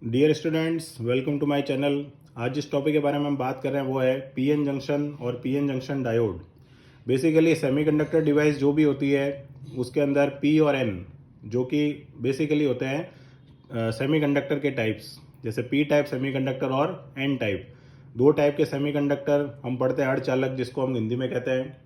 Dear students, welcome to my channel. आज जिस topic के बारे में हम बात कर रहे हैं वो है पीएन जंक्शन और PN junction diode. Basically semiconductor device जो भी होती है उसके अंदर पी और एन जो कि बेसिकली होते हैं सेमीकंडक्टर के टाइप्स, जैसे पी टाइप सेमीकंडक्टर और एन टाइप। दो टाइप के सेमीकंडक्टर हम पढ़ते हैं अर्धचालक, जिसको हम हिंदी में कहते हैं।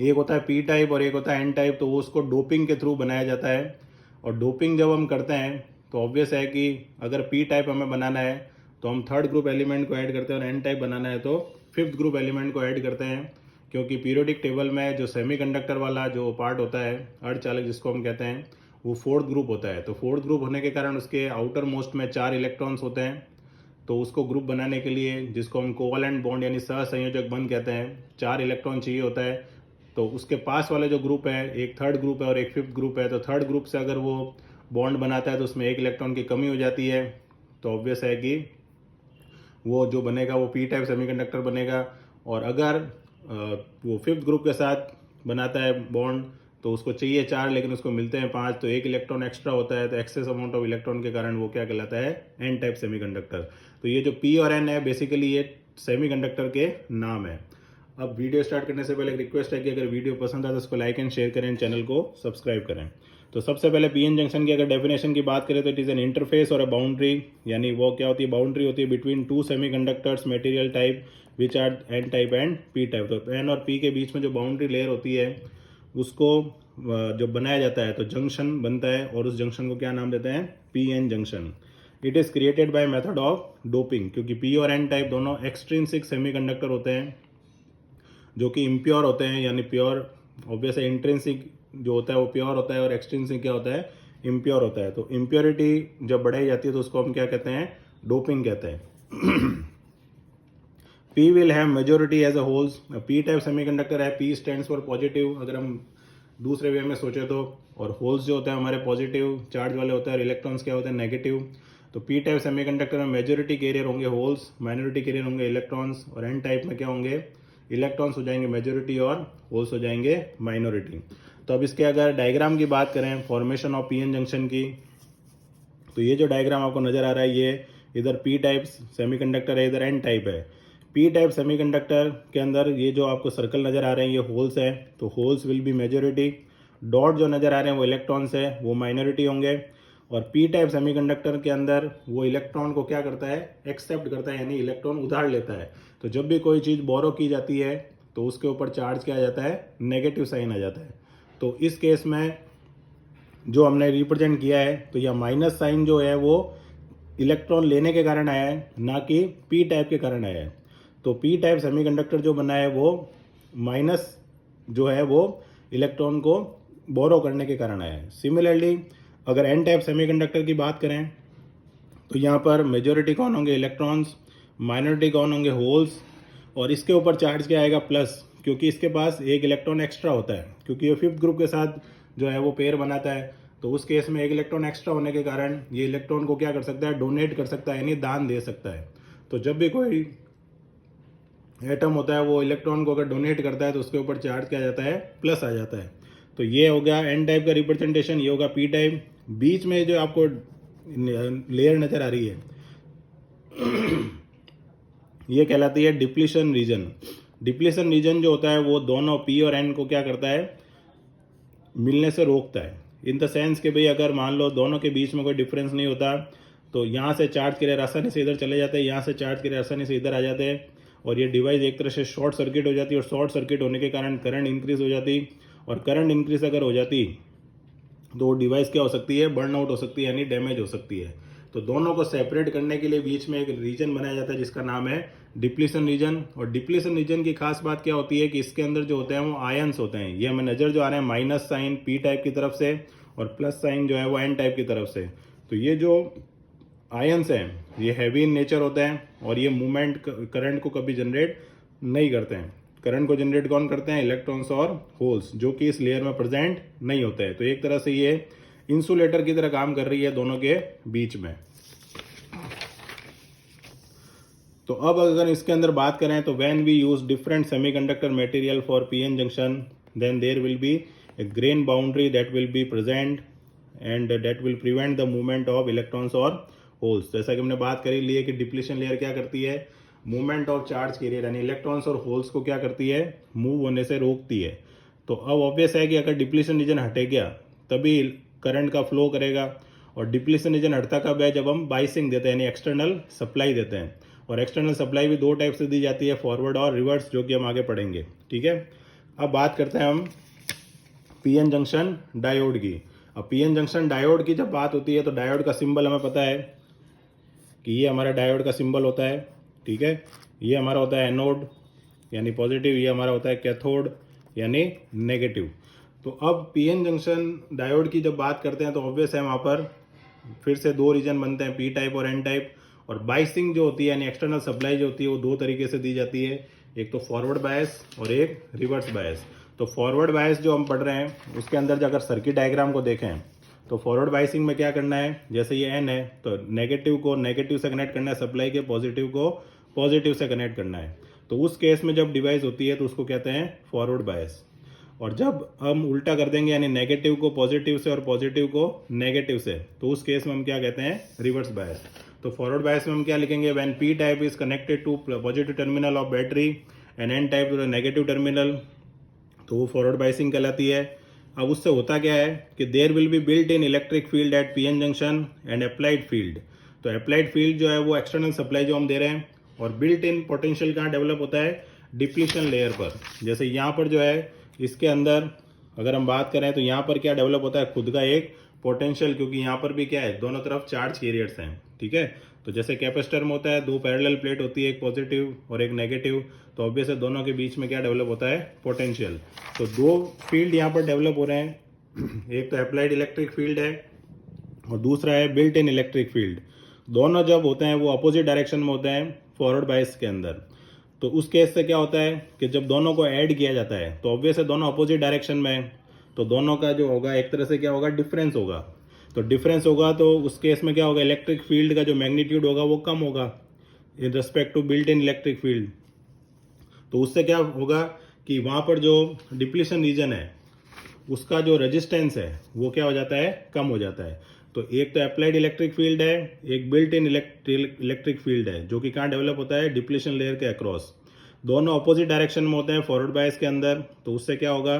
एक होता है पी टाइप और एक होता है एन टाइप। तो वो उसको डोपिंग के थ्रू बनाया जाता है। और डोपिंग जब हम करते हैं तो ऑब्वियस है कि अगर पी टाइप हमें बनाना है तो हम थर्ड ग्रुप एलिमेंट को ऐड करते हैं, और एन टाइप बनाना है तो फिफ्थ ग्रुप एलिमेंट को ऐड करते हैं। क्योंकि पीरियोडिक टेबल में जो सेमीकंडक्टर वाला जो पार्ट होता है अर्धचालक जिसको हम कहते हैं, वो फोर्थ ग्रुप होता है। तो फोर्थ ग्रुप होने के कारण उसके आउटर मोस्ट में 4 इलेक्ट्रॉन्स होते हैं। तो उसको ग्रुप बनाने के लिए, जिसको हम कोवलेंट बॉन्ड यानी सहसंयोजक बंध कहते हैं, 4 इलेक्ट्रॉन चाहिए होता है। तो उसके पास वाले जो ग्रुप है, एक थर्ड ग्रुप है और एक फिफ्थ ग्रुप है। तो थर्ड ग्रुप से अगर वो बॉन्ड बनाता है तो उसमें एक इलेक्ट्रॉन की कमी हो जाती है। तो ऑब्वियस है कि वो जो बनेगा वो पी टाइप सेमीकंडक्टर बनेगा। और अगर वो फिफ्थ ग्रुप के साथ बनाता है बॉन्ड तो उसको चाहिए 4 लेकिन उसको मिलते हैं 5, तो एक इलेक्ट्रॉन एक्स्ट्रा होता है। तो एक्सेस अमाउंट ऑफ इलेक्ट्रॉन के कारण वो क्या कहलाता है, एन टाइप सेमीकंडक्टर। तो ये जो पी और एन है बेसिकली ये सेमीकंडक्टर के नाम है। अब वीडियो स्टार्ट करने से पहले एक रिक्वेस्ट है कि अगर वीडियो पसंद आए तो उसको लाइक एंड शेयर करें, चैनल को सब्सक्राइब करें। तो सबसे पहले पीएन जंक्शन की अगर डेफिनेशन की बात करें तो इट इज़ एन इंटरफेस और अ बाउंड्री। यानी वो क्या होती है, बाउंड्री होती है between two semiconductors material type which are N type and P type. तो एन और पी के बीच में जो बाउंड्री लेयर होती है उसको जो बनाया जाता है तो जंक्शन बनता है, और उस जंक्शन को क्या नाम देते हैं, P N junction. It is created by method of doping, क्योंकि पी और एन टाइप दोनों एक्सट्रिंसिक सेमीकंडक्टर होते हैं जो कि इम्प्योर होते हैं। यानी प्योर ऑब्वियस है, इंट्रिंसिक जो होता है वो प्योर होता है और एक्सट्रिंसिक क्या होता है, इम्प्योर होता है। तो इम्प्योरिटी जब बढ़ाई जाती है तो उसको हम क्या कहते हैं, डोपिंग कहते हैं। P will have majority as a holes. P type semiconductor है, पी स्टैंड्स फॉर पॉजिटिव अगर हम दूसरे वे में सोचे तो। और होल्स जो होते हैं हमारे पॉजिटिव चार्ज वाले होते हैं, और इलेक्ट्रॉन्स क्या होते हैं, नेगेटिव। तो पी टाइप सेमीकंडक्टर में मेजोरिटी कैरियर होंगे होल्स, माइनॉरिटी कैरियर होंगे इलेक्ट्रॉन्स। और एन टाइप में क्या होंगे, इलेक्ट्रॉन्स हो जाएंगे मेजोरिटी और होल्स हो जाएंगे माइनॉरिटी। तो अब इसके अगर डायग्राम की बात करें फॉर्मेशन ऑफ पीएन जंक्शन की, तो ये जो डायग्राम आपको नजर आ रहा है ये इधर पी टाइप सेमीकंडक्टर है, इधर एन टाइप है। पी टाइप सेमीकंडक्टर के अंदर ये जो आपको सर्कल नजर आ रहे हैं ये होल्स है, तो holes will be majority. Dot जो नजर आ रहे हैं वो इलेक्ट्रॉन्स है, वो माइनॉरिटी होंगे। और पी टाइप सेमीकंडक्टर के अंदर वो इलेक्ट्रॉन को क्या करता है, एक्सेप्ट करता है, यानी इलेक्ट्रॉन उधार लेता है। तो जब भी कोई चीज़ बोरो की जाती है तो उसके ऊपर चार्ज क्या आ जाता है, नेगेटिव साइन आ जाता है। तो इस केस में जो हमने रिप्रेजेंट किया है तो यह माइनस साइन जो है वो इलेक्ट्रॉन लेने के कारण आया है, ना कि पी टाइप के कारण आया है। तो पी टाइप सेमीकंडक्टर जो बना है वो माइनस जो है वो इलेक्ट्रॉन को बोरो करने के कारण आया है। सिमिलरली अगर एन टाइप सेमीकंडक्टर की बात करें तो यहाँ पर मेजोरिटी कौन होंगे, इलेक्ट्रॉन्स, माइनॉरिटी कौन होंगे, होल्स। और इसके ऊपर चार्ज क्या आएगा, प्लस, क्योंकि इसके पास एक इलेक्ट्रॉन एक्स्ट्रा होता है, क्योंकि ये फिफ्थ ग्रुप के साथ जो है वो पेयर बनाता है। तो उस केस में एक इलेक्ट्रॉन एक्स्ट्रा होने के कारण ये इलेक्ट्रॉन को क्या कर सकता है, डोनेट कर सकता है, यानी दान दे सकता है। तो जब भी कोई एटम होता है वो इलेक्ट्रॉन को अगर डोनेट करता है तो उसके ऊपर चार्ज क्या आ जाता है, प्लस आ जाता है। तो ये हो गया एन टाइप का रिप्रेजेंटेशन, ये होगा पी टाइप। बीच में जो आपको लेयर नजर आ रही है ये कहलाती है डिप्लीशन रीजन। डिप्लीशन रीजन जो होता है वो दोनों पी और एन को क्या करता है, मिलने से रोकता है। इन द सेंस कि भाई अगर मान लो दोनों के बीच में कोई डिफरेंस नहीं होता तो यहाँ से चार्ज कैरियर आसानी से इधर चले जाते हैं, यहाँ से चार्ज कैरियर आसानी से इधर आ जाते हैं, और ये डिवाइस एक तरह से शॉर्ट सर्किट हो जाती है। और शॉर्ट सर्किट होने के कारण करंट इंक्रीज हो जाती, और करंट इंक्रीज अगर हो जाती तो वो डिवाइस क्या हो सकती है, बर्न आउट हो सकती है, यानी डैमेज हो सकती है। तो दोनों को सेपरेट करने के लिए बीच में एक रीजन बनाया जाता है जिसका नाम है डिप्लीशन रीजन। और डिप्लीशन रीजन की खास बात क्या होती है कि इसके अंदर जो होते हैं वो आयंस होते हैं। ये हमें नजर जो आ रहे हैं माइनस साइन पी टाइप की तरफ से और प्लस साइन जो है वो एन टाइप की तरफ से। तो ये जो आयंस हैं ये हैवी इन नेचर होते हैं और ये मूवमेंट करंट को कभी जनरेट नहीं करते हैं। करंट को जनरेट कौन करते हैं, इलेक्ट्रॉन्स और होल्स, जो कि इस लेयर में प्रेजेंट नहीं होते हैं। तो एक तरह से ये इंसुलेटर की तरह काम कर रही है दोनों के बीच में। तो अब अगर इसके अंदर बात करें तो when we use different semiconductor material for PN junction then there will be a grain boundary that will be present and that will prevent the movement of electrons और होल्स। जैसा कि हमने बात करी ली है कि डिप्लीशन लेयर क्या करती है, मूवमेंट ऑफ चार्ज कैरियर यानी इलेक्ट्रॉन्स और होल्स को क्या करती है, मूव होने से रोकती है। तो अब ऑब्वियस है कि अगर डिप्लीशन रीजन हटेगा तभी करंट का फ्लो करेगा, और डिप्लीशन रीजन हटता कब है, जब हम बाइसिंग देते हैं यानी एक्सटर्नल सप्लाई देते हैं। और एक्सटर्नल सप्लाई भी दो टाइप से दी जाती है, फॉरवर्ड और रिवर्स, जो कि हम आगे पढ़ेंगे। ठीक है, अब बात करते हैं हम पीएन जंक्शन डायोड की। अब पीएन जंक्शन डायोड की जब बात होती है तो डायोड का सिंबल हमें पता है कि ये हमारा डायोड का सिंबल होता है। ठीक है, ये हमारा होता है एनोड यानी पॉजिटिव, ये हमारा होता है कैथोड यानी नेगेटिव। तो अब पीएन जंक्शन डायोड की जब बात करते हैं तो ऑब्वियस है वहाँ पर फिर से दो रीजन बनते हैं, पी टाइप और एन टाइप। और बाइसिंग जो होती है यानी एक्सटर्नल सप्लाई जो होती है वो दो तरीके से दी जाती है, एक तो फॉरवर्ड बायस और एक रिवर्स बायस। तो फॉरवर्ड बायस जो हम पढ़ रहे हैं उसके अंदर जो अगर सर्किट डायग्राम को देखें तो फॉरवर्ड बायसिंग में क्या करना है, जैसे ये एन है तो नेगेटिव को नेगेटिव से कनेक्ट करना है, सप्लाई के पॉजिटिव को पॉजिटिव से कनेक्ट करना है। तो उस केस में जब डिवाइस होती है तो उसको कहते हैं फॉरवर्ड बायस। और जब हम उल्टा कर देंगे यानी नेगेटिव को पॉजिटिव से और पॉजिटिव को नेगेटिव से, तो उस केस में हम क्या कहते हैं, रिवर्स बायस। तो फॉरवर्ड बायस में हम क्या लिखेंगे, when P type is connected to positive terminal of battery and N type to negative terminal, तो वो फॉरवर्ड बायसिंग कहलाती है। अब उससे होता क्या है कि there will be built in electric field at PN junction and applied field. तो अप्लाइड फील्ड जो है वो एक्सटर्नल सप्लाई जो हम दे रहे हैं, और बिल्ट इन पोटेंशियल कहाँ डेवलप होता है, डिप्लीशन लेयर पर। जैसे यहाँ पर जो है इसके अंदर अगर हम बात करें तो यहाँ पर क्या डेवलप होता है, खुद का एक पोटेंशियल, क्योंकि यहाँ पर भी क्या है, दोनों तरफ चार्ज कैरियर्स हैं। ठीक है, तो जैसे कैपेसिटर में होता है दो पैरेलल प्लेट होती है, एक पॉजिटिव और एक नेगेटिव, तो ऑब्वियस है दोनों के बीच में क्या डेवलप होता है, पोटेंशियल। तो दो फील्ड यहाँ पर डेवलप हो रहे हैं, एक तो अप्लाइड इलेक्ट्रिक फील्ड है और दूसरा है बिल्ट इन इलेक्ट्रिक फील्ड। दोनों जब होते हैं वो अपोजिट डायरेक्शन में होते हैं फॉरवर्ड बायस के अंदर। तो उस केस से क्या होता है कि जब दोनों को ऐड किया जाता है तो ऑब्वियस है दोनों अपोजिट डायरेक्शन में है, तो दोनों का जो होगा एक तरह से क्या होगा, डिफरेंस होगा। तो डिफरेंस होगा तो उस केस में क्या होगा, इलेक्ट्रिक फील्ड का जो मैग्नीट्यूड होगा वो कम होगा in respect to built in electric field. तो उससे क्या होगा कि वहाँ पर जो डिप्लीशन रीजन है उसका जो रेजिस्टेंस है वो क्या हो जाता है, कम हो जाता है। तो एक तो अप्लाइड इलेक्ट्रिक फील्ड है, एक बिल्ट इन इलेक्ट्रिक फील्ड है, जो कि कहाँ डेवलप होता है, डिप्लीशन लेयर के अक्रॉस। दोनों अपोजिट डायरेक्शन में होते हैं फॉरवर्ड बायस के अंदर। तो उससे क्या होगा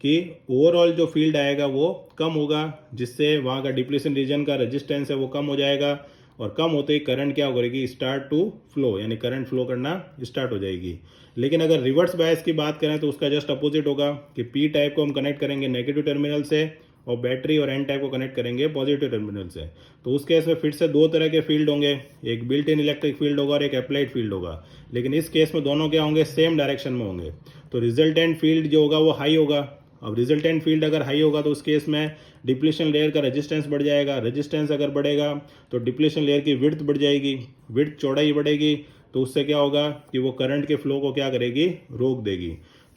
कि ओवरऑल जो फील्ड आएगा वो कम होगा, जिससे वहाँ का डिप्लीशन रीजन का रेजिस्टेंस है वो कम हो जाएगा, और कम होते ही करंट क्या होगी, स्टार्ट टू फ्लो यानी करंट फ्लो करना स्टार्ट हो जाएगी। लेकिन अगर रिवर्स बायस की बात करें तो उसका जस्ट अपोजिट होगा कि पी टाइप को हम कनेक्ट करेंगे नेगेटिव टर्मिनल से और बैटरी और एन टाइप को कनेक्ट करेंगे पॉजिटिव टर्मिनल से। तो उस केस में फिर से दो तरह के फील्ड होंगे, एक बिल्ट इन इलेक्ट्रिक फील्ड होगा और एक अप्लाइड फील्ड होगा। लेकिन इस केस में दोनों क्या होंगे, सेम डायरेक्शन में होंगे। तो रिजल्टेंट फील्ड जो होगा वो हाई होगा। अब रिजल्टेंट फील्ड अगर हाई होगा तो उस केस में डिप्लीशन लेयर का रेजिस्टेंस बढ़ जाएगा, रेजिस्टेंस अगर बढ़ेगा तो डिप्लीशन लेयर की विड्थ बढ़ जाएगी, विड्थ चौड़ाई बढ़ेगी, तो उससे क्या होगा कि वो करंट के फ्लो को क्या करेगी, रोक देगी।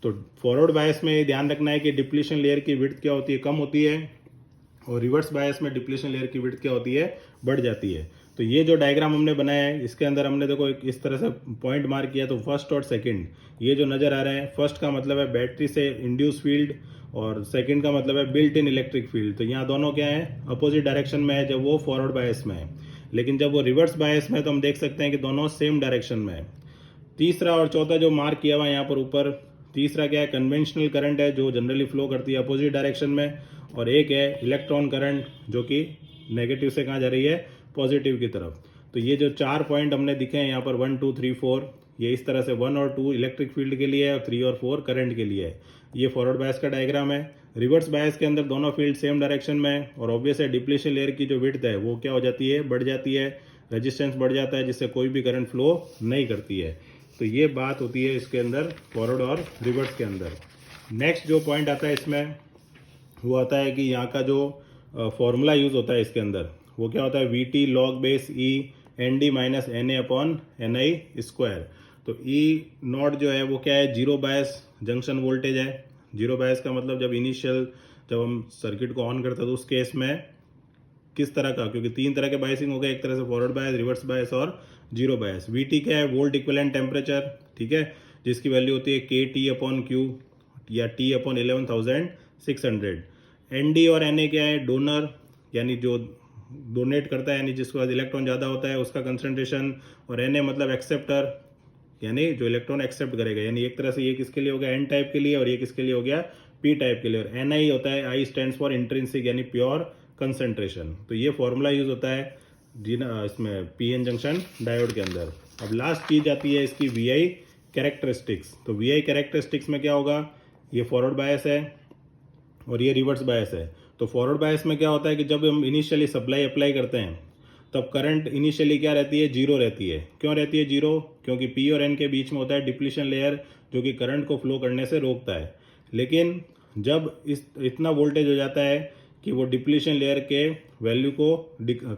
तो फॉरवर्ड बायस में ध्यान रखना है कि डिप्लीशन लेयर की विड्थ क्या होती है, कम होती है, और रिवर्स बायस में डिप्लीशन लेयर की विड्थ क्या होती है, बढ़ जाती है। तो ये जो डायग्राम हमने बनाया है इसके अंदर हमने देखो एक इस तरह से पॉइंट मार्क किया, तो फर्स्ट और सेकंड ये जो नज़र आ रहे हैं, फर्स्ट का मतलब है बैटरी से इंड्यूस फील्ड और सेकंड का मतलब है बिल्ट इन इलेक्ट्रिक फील्ड। तो यहाँ दोनों क्या है, अपोजिट डायरेक्शन में है जब वो फॉरवर्ड बायस में है। लेकिन जब वो रिवर्स बायस में है तो हम देख सकते हैं कि दोनों सेम डायरेक्शन में है। तीसरा और चौथा जो मार्क किया हुआ है यहाँ पर ऊपर, तीसरा क्या है, कन्वेंशनल करंट है जो जनरली फ्लो करती है अपोजिट डायरेक्शन में, और एक है इलेक्ट्रॉन करंट जो कि नेगेटिव से कहाँ जा रही है, पॉजिटिव की तरफ। तो ये जो चार पॉइंट हमने दिखे हैं यहाँ पर 1 2 3 4, ये इस तरह से 1 और 2 इलेक्ट्रिक फील्ड के लिए है और 3 और 4 करंट के लिए है। ये फॉरवर्ड बायस का डायग्राम है। रिवर्स बायस के अंदर दोनों फील्ड सेम डायरेक्शन में है, और ऑब्वियस है डिप्लीशन लेयर की जो विड्थ है वो क्या हो जाती है, बढ़ जाती है, रेजिस्टेंस बढ़ जाता है, जिससे कोई भी करंट फ्लो नहीं करती है। तो ये बात होती है इसके अंदर फॉरवर्ड और रिवर्स के अंदर। नेक्स्ट जो पॉइंट आता है इसमें वो आता है कि यहाँ का जो फॉर्मूला यूज़ होता है इसके अंदर वो क्या होता है, V T log base E N D minus N A upon N I square. तो ई नॉट जो है वो क्या है, जीरो बायस जंक्शन वोल्टेज है। जीरो बायस का मतलब जब इनिशियल जब हम सर्किट को ऑन करते हैं तो उस केस में किस तरह का, क्योंकि तीन तरह के बायसिंग हो गए, एक तरह से फॉरवर्ड बायस, रिवर्स बायस और जीरो बायस। वी टी क्या है, वोल्ट इक्विवेलेंट टेम्परेचर, ठीक है, जिसकी वैल्यू होती है के टी अपॉन क्यू या टी अपॉन 11,600। एन डी और एन ए क्या है, डोनर यानी जो डोनेट करता है यानी जिसके पास इलेक्ट्रॉन ज़्यादा होता है उसका कंसंट्रेशन, और Na मतलब एक्सेप्टर यानी जो इलेक्ट्रॉन एक्सेप्ट करेगा। यानी एक तरह से ये किसके लिए हो गया, एन टाइप के लिए, और ये किसके लिए हो गया, पी टाइप के लिए। और Ni होता है, आई स्टैंड्स फॉर इंट्रिंसिक यानी प्योर कंसंट्रेशन। तो ये फॉर्मूला यूज होता है इसमें पी एन जंक्शन डायोड के अंदर। अब लास्ट चीज आती है इसकी वी आई कैरेक्टरिस्टिक्स। तो वी आई कैरेक्टरिस्टिक्स में क्या होगा, ये फॉरवर्ड बायस है और ये रिवर्स बायस है। तो फॉरवर्ड बायस में क्या होता है कि जब हम इनिशियली सप्लाई अप्लाई करते हैं तब करंट इनिशियली क्या रहती है, जीरो रहती है। क्यों रहती है जीरो, क्योंकि पी और एन के बीच में होता है डिप्लीशन लेयर जो कि करंट को फ्लो करने से रोकता है। लेकिन जब इतना वोल्टेज हो जाता है कि वो डिप्लीशन लेयर के वैल्यू को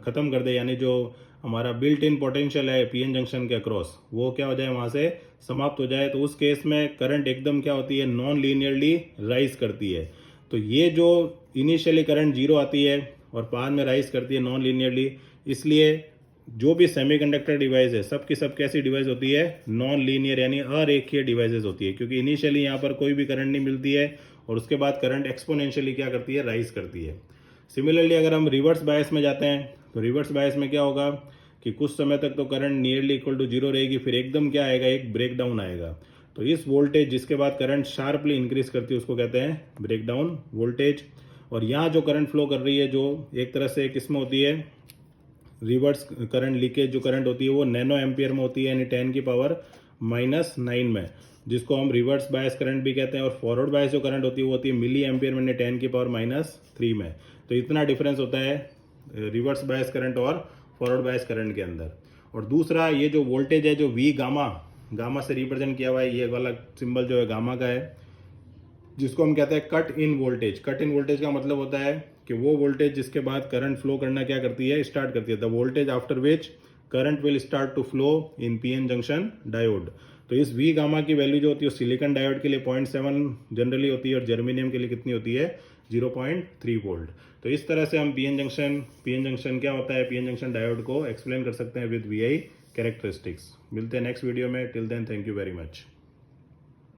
ख़त्म कर दे, यानी जो हमारा बिल्ट इन पोटेंशियल है पीएन जंक्शन के अक्रॉस वो क्या हो जाए, वहाँ से समाप्त हो जाए, तो उस केस में करंट एकदम क्या होती है, नॉन लीनियरली राइज करती है। तो ये जो इनिशियली करंट जीरो आती है और बाद में राइज करती है नॉन लीनियरली, इसलिए जो भी सेमीकंडक्टर डिवाइस है सब की सब कैसी डिवाइस होती है, नॉन लीनियर यानी अरेखीय डिवाइसेस होती है, क्योंकि इनिशियली यहाँ पर कोई भी करंट नहीं मिलती है और उसके बाद करंट एक्सपोनेंशियली क्या करती है, राइज करती है। सिमिलरली अगर हम रिवर्स बायस में जाते हैं तो रिवर्स बायस में क्या होगा कि कुछ समय तक तो current nearly equal to zero रहेगी, फिर एकदम क्या आएगा, एक ब्रेकडाउन आएगा। तो इस वोल्टेज जिसके बाद करंट शार्पली इंक्रीज करती है उसको कहते हैं ब्रेकडाउन वोल्टेज। और यहाँ जो करंट फ्लो कर रही है जो एक तरह से किस में होती है, रिवर्स करंट लीकेज जो करंट होती है वो नैनो एम्पियर में होती है, यानी 10 की पावर -9 में, जिसको हम रिवर्स बायस करंट भी कहते हैं। और फॉरवर्ड बायस जो करंट होती है वो होती है मिली एम्पियर में, 10 की पावर -3 में। तो इतना डिफरेंस होता है रिवर्स बायस करंट और फॉरवर्ड बायस करंट के अंदर। और दूसरा ये जो वोल्टेज है जो वी गामा से रिप्रेजेंट किया हुआ है, ये वाला सिंबल जो है गामा का है, जिसको हम कहते हैं cut in voltage. Cut in voltage का मतलब होता है कि वो वोल्टेज जिसके बाद करंट फ्लो करना क्या करती है, स्टार्ट करती है, the voltage after which current will start to flow in PN junction diode. तो इस वी गामा की वैल्यू जो होती है सिलिकॉन डायोड के लिए 0.7 जनरली होती है और जर्मेनियम के लिए कितनी होती है, 0.3 वोल्ट। तो इस तरह से हम पीएन जंक्शन क्या होता है, पीएन जंक्शन डायोड को एक्सप्लेन कर सकते हैं विद वी आई कैरेक्टरिस्टिक्स। मिलते हैं नेक्स्ट वीडियो में, till then thank you very much.